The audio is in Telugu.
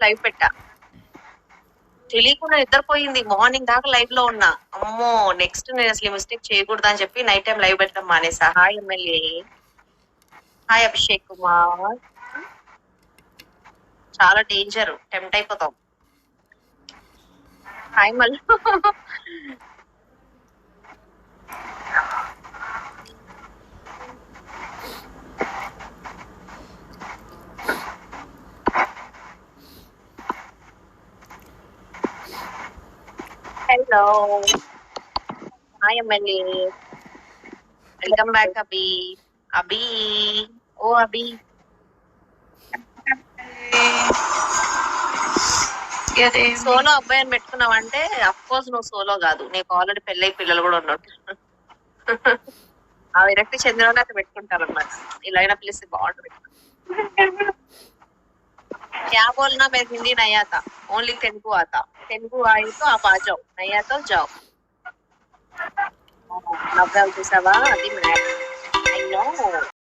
లైవ్ పెట్టా, తెలియకుండా నిద్రపోయింది. మార్నింగ్ దాకా లైవ్ లో ఉన్నా. అమ్మో నెక్స్ట్ నేను అసలు మిస్టేక్ చేయకూడదు అని చెప్పి నైట్ టైం లైవ్ పెట్టడం మానేసా. Hi MLA, hi Abhishek Kumar. చాలా డేంజర్, టెంప్ట్ అయిపోతాం. హాయ్ మళ్ళీ. Hello, hi MLA, welcome back Abhi. Abhi, ఓ అభి. సోలో అబ్బాయి అని పెట్టుకున్నావంటే అఫ్ కోర్స్ నువ్వు సోలో కాదు, నీకు ఆల్రెడీ పెళ్ళై పిల్లలు కూడా ఉన్నట్టు. ఆ విరక్తి చెందిన వాళ్ళు అట్లా పెట్టుకుంటారు అన్నమాట. ఇలా అయినా పిలిస్తే బాగుంటుంది. क्या बोलना मैं हिंदी नहीं आता, ओनली तेलुगु आता, तेलुगु आई तो आप आ जाओ, नहीं आता तो जाओ. నవ్వాలు చూసావా, అది మ్యాటర్. I know.